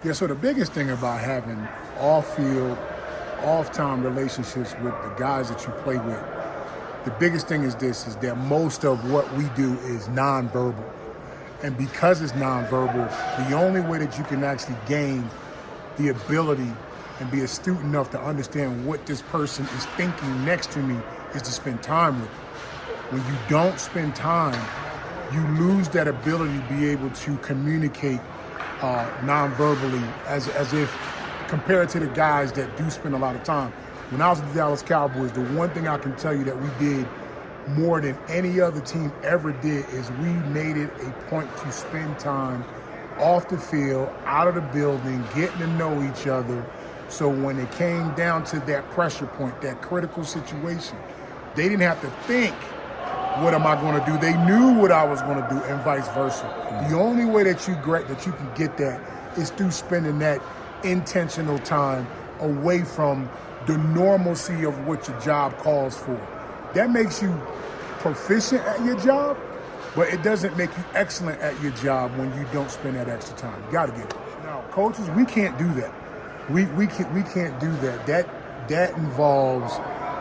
Yeah, so the biggest thing about having off-field, off-time relationships with the guys that you play with, the biggest thing is this, is that most of what we do is nonverbal. And because it's nonverbal, the only way that you can actually gain the ability and be astute enough to understand what this person is thinking next to me is to spend time with them. When you don't spend time, you lose that ability to be able to communicate non-verbally as if compared to the guys that do spend a lot of time. When I was with the Dallas Cowboys, the one thing I can tell you that we did more than any other team ever did is we made it a point to spend time off the field, out of the building, getting to know each other. So when it came down to that pressure point, that critical situation, they didn't have to think, what am I going to do? They knew what I was going to do, and vice versa. The only way that you can get that is through spending that intentional time away from the normalcy of what your job calls for. That makes you proficient at your job, but it doesn't make you excellent at your job when you don't spend that extra time. You got to get it. Now, coaches, we can't do that. We can't do that. That involves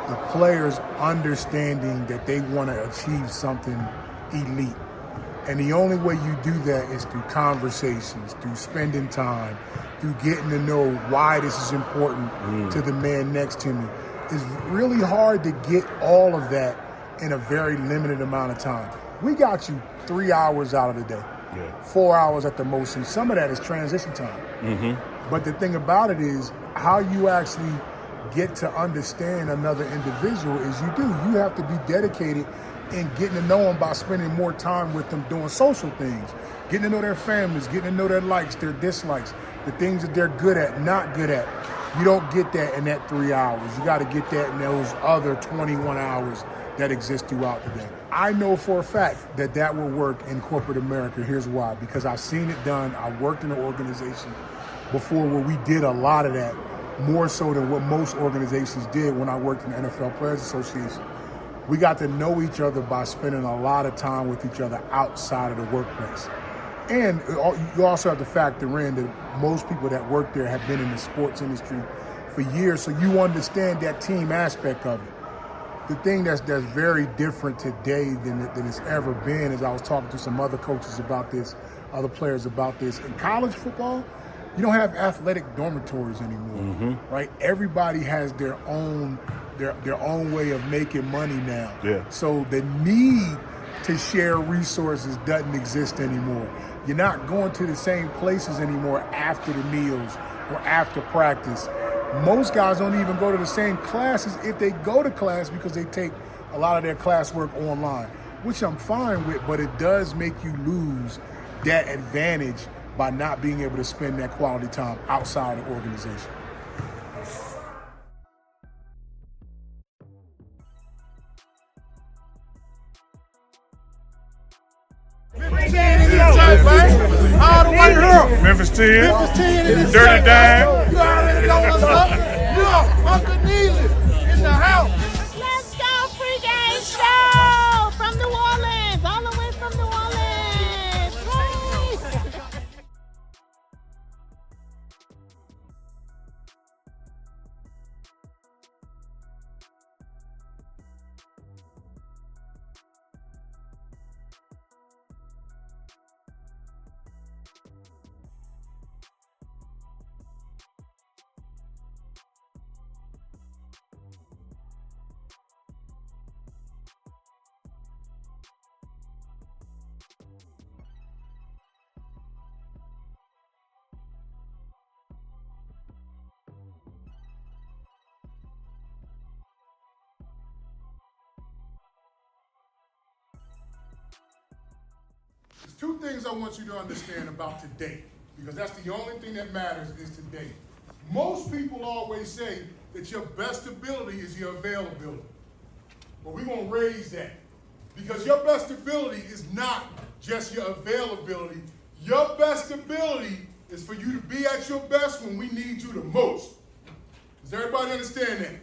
the players understanding that they want to achieve something elite. And the only way you do that is through conversations, through spending time, through getting to know why this is important to the man next to me. It's really hard to get all of that in a very limited amount of time. We got you 3 hours out of the day, 4 hours at the most, and some of that is transition time. But the thing about it is how you actually get to understand another individual is you have to be dedicated in getting to know them by spending more time with them doing social things, getting to know their families, getting to know their likes, their dislikes, the things that they're good at, not good at. You don't get that in that 3 hours. You got to get that in those other 21 hours that exist throughout the day. I know for a fact that will work in corporate America. Here's why. Because I've seen it done. I worked in an organization before where we did a lot of that, more so than what most organizations did when I worked in the NFL Players Association. We got to know each other by spending a lot of time with each other outside of the workplace. And you also have to factor in that most people that work there have been in the sports industry for years, so you understand that team aspect of it. The thing that's very different today than it's ever been is I was talking to some other coaches about this, other players about this. In college football, you don't have athletic dormitories anymore, right? Everybody has their own way of making money now. Yeah. So the need to share resources doesn't exist anymore. You're not going to the same places anymore after the meals or after practice. Most guys don't even go to the same classes if they go to class because they take a lot of their classwork online, which I'm fine with, but it does make you lose that advantage by not being able to spend that quality time outside the organization. Memphis 10 in the tight, man. All the way here. Memphis 10. Memphis 10 in the Dirty tight, Dime. You already know what's up. Yeah, Uncle Neely in the house. Let's go, Pregame show from New Orleans, all the way from New Orleans. Hey. There's two things I want you to understand about today, because that's the only thing that matters is today. Most people always say that your best ability is your availability. But we're going to raise that, because your best ability is not just your availability. Your best ability is for you to be at your best when we need you the most. Does everybody understand that?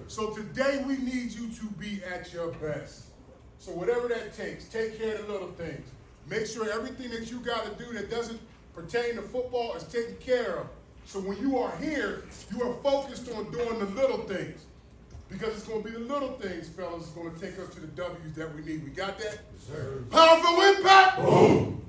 So today we need you to be at your best. So whatever that takes, take care of the little things. Make sure everything that you got to do that doesn't pertaining to football is taken care of. So when you are here, you are focused on doing the little things. Because it's going to be the little things, fellas, that's going to take us to the W's that we need. We got that? Yes, sir. Powerful impact! Boom!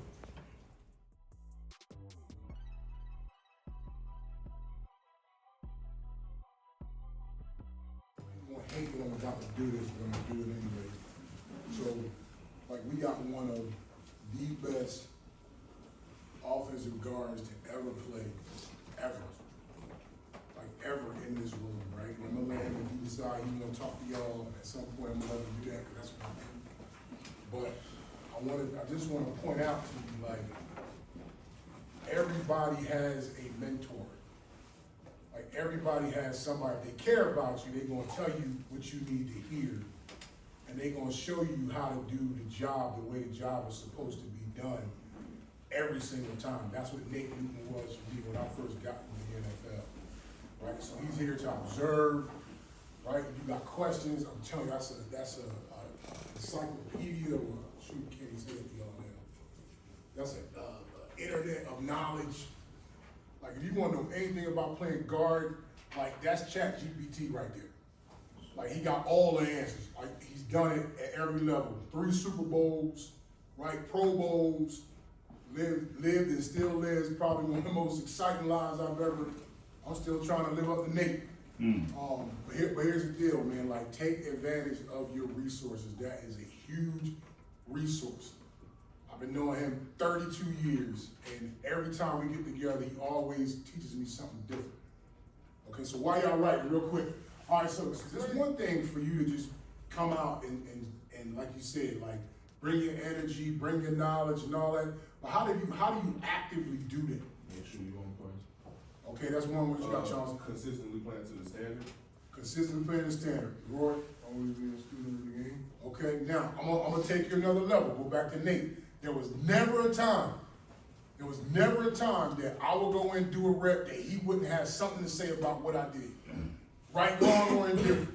I'm going to hate that I'm about to do this, but I'm going to do it anyway. So, like, we got one of the best offensive guards to ever play, ever. Like, ever in this room, right? And I'm gonna let him, if he decide he's gonna talk to y'all at some point, I'm gonna let him do that, because that's what I do. But I just wanna point out to you, like, everybody has a mentor. Like, everybody has somebody, if they care about you, they're gonna tell you what you need to hear. And they're gonna show you how to do the job the way the job is supposed to be done every single time. That's what Nate Newton was for me when I first got into the NFL. Right, so he's here to observe. Right, if you got questions, I'm telling you, that's a encyclopedia. Shoot, can't say it to y'all now. That's an internet of knowledge. Like, if you want to know anything about playing guard, like, that's ChatGPT right there. Like, he got all the answers. Like, he's done it at every level. 3 Super Bowls, right? Pro Bowls. Lived and still lives probably one of the most exciting lives I've ever. I'm still trying to live up to Nate. But here's the deal, man. Like, take advantage of your resources. That is a huge resource. I've been knowing him 32 years, and every time we get together, he always teaches me something different. Okay, so while y'all writing, real quick. All right, so there's one thing for you to just come out and like you said, like, bring your energy, bring your knowledge and all that. But how do you actively do that? Make sure you're on point. Okay, that's one what you got, Charles. Consistently playing to the standard. Consistently playing the standard. Roy, always being a student of the game. Okay, now I'm gonna take you another level. Go back to Nate. There was never a time that I would go and do a rep that he wouldn't have something to say about what I did. Right, wrong, or indifferent.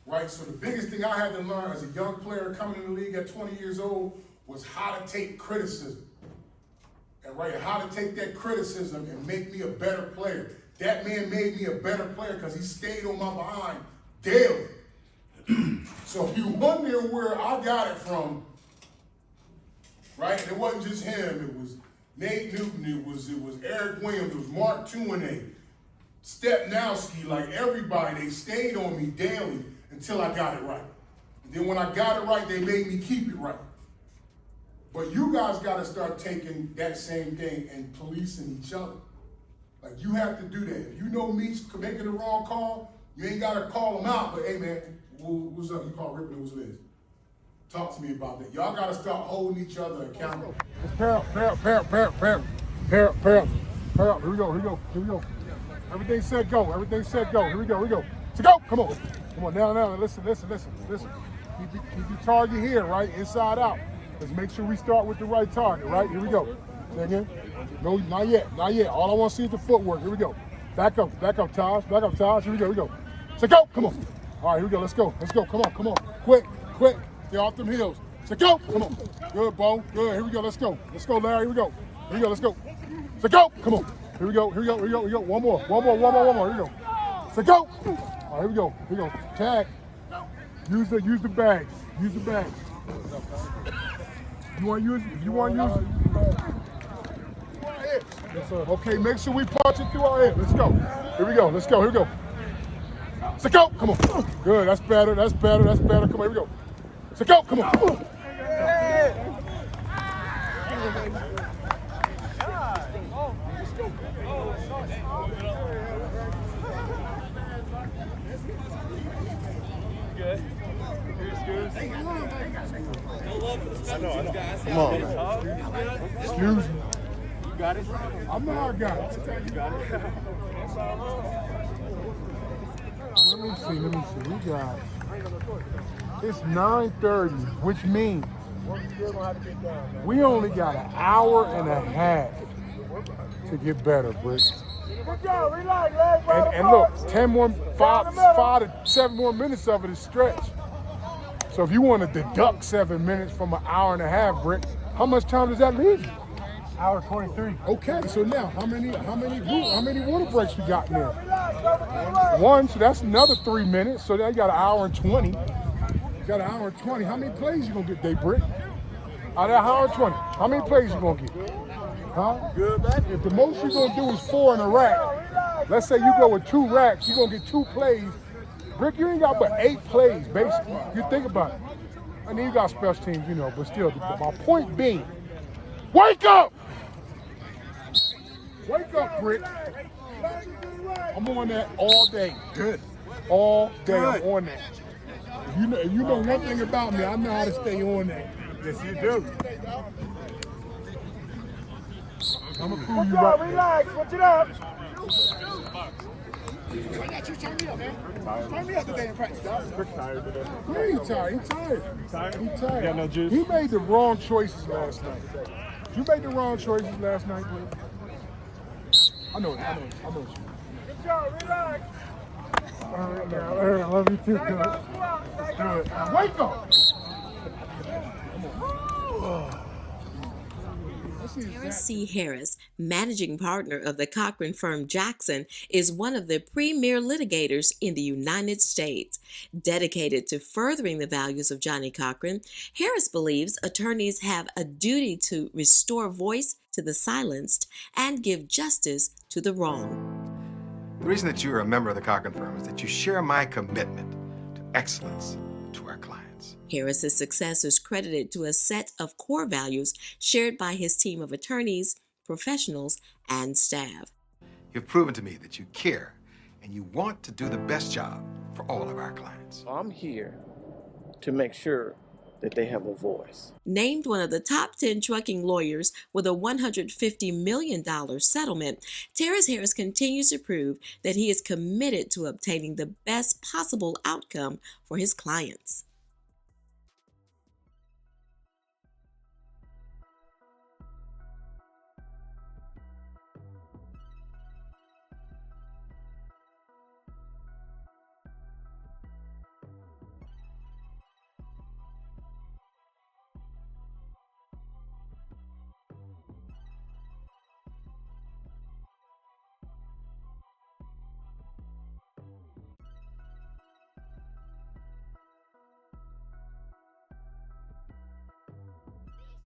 Right, so the biggest thing I had to learn as a young player coming in the league at 20 years old was how to take criticism. And right, how to take that criticism and make me a better player. That man made me a better player because he stayed on my behind daily. So if you wonder where I got it from, right, and it wasn't just him, it was Nate Newton, it was Eric Williams, it was Mark Tuinay, Stepnowski, like everybody, they stayed on me daily until I got it right. And then when I got it right, they made me keep it right. But you guys got to start taking that same thing and policing each other. Like, you have to do that. If you know Meeks making the wrong call, you ain't got to call him out. But, hey, man, what's up? You call Rippin' who's Liz. Talk to me about that. Y'all got to start holding each other accountable. Pair up. Here we go. Everything set, go. Here we go. So go. Come on. Now. Listen. Keep your target here, right? Inside out. Let's make sure we start with the right target, right? Here we go. Say again. No, not yet. All I want to see is the footwork. Here we go. Back up, Taj. Here we go. So go. Come on. All right, here we go. Let's go. Come on. Quick. Get off them heels. So go. Come on. Good, Bo. Good. Here we go. Let's go, Larry. Here we go. Let's go. So go. Come on. Here we go. One more. Here we go. So go. All right, here we go. Tag. Use the bags. You want to use it? Yes, sir. Okay, make sure we punch it through our head. Let's go. Here we go. So go. Come on. Good. That's better. Come on. Here we go. So go. Come on. Good. I know. Come on, man. Excuse me. You got it? I know I got it. You got it? Let me see. We got it's 9:30, which means we only got an hour and a half to get better, Brick. And look, 5 to 7 more minutes of it is stretch. So if you want to deduct 7 minutes from an hour and a half, Brick, how much time does that leave you? Hour 23. Okay, so now how many water breaks we got in there? One, so that's another 3 minutes. So now you got an hour and 20. You got an hour and 20. How many plays you gonna get, Daybrick? Out of that hour and 20, how many plays you gonna get? Huh? Good, man. If the most you're gonna do is 4 in a rack, let's say you go with 2 racks, you're gonna get 2 plays. Brick, you ain't got but 8 plays, basically. You think about it. And then you got special teams, you know, but still, my point being, wake up! Wake up, Brick. I'm on that all day. Good. All day, Good. I'm on that. If you know one thing about me, I know how to stay on that. Yes, you do. I'm gonna prove you right. Relax. Switch it up. Why not you turn me up, man? Turn me up today in practice, dog. Tired today. He ain't tired. He tired. Tired? He tired. You got no juice? He made the wrong choices last night. You made the wrong choices last night, bro. I know it. Good job. Relax. All right, now, I love you too, coach. Let's do it. Now, wake up! Harris C. Harris, managing partner of the Cochran firm Jackson, is one of the premier litigators in the United States. Dedicated to furthering the values of Johnny Cochran, Harris believes attorneys have a duty to restore voice to the silenced and give justice to the wronged. The reason that you are a member of the Cochran firm is that you share my commitment to excellence to our clients. Harris's success is credited to a set of core values shared by his team of attorneys, professionals, and staff. You've proven to me that you care and you want to do the best job for all of our clients. I'm here to make sure that they have a voice. Named one of the top 10 trucking lawyers with a $150 million settlement, Terrence Harris continues to prove that he is committed to obtaining the best possible outcome for his clients.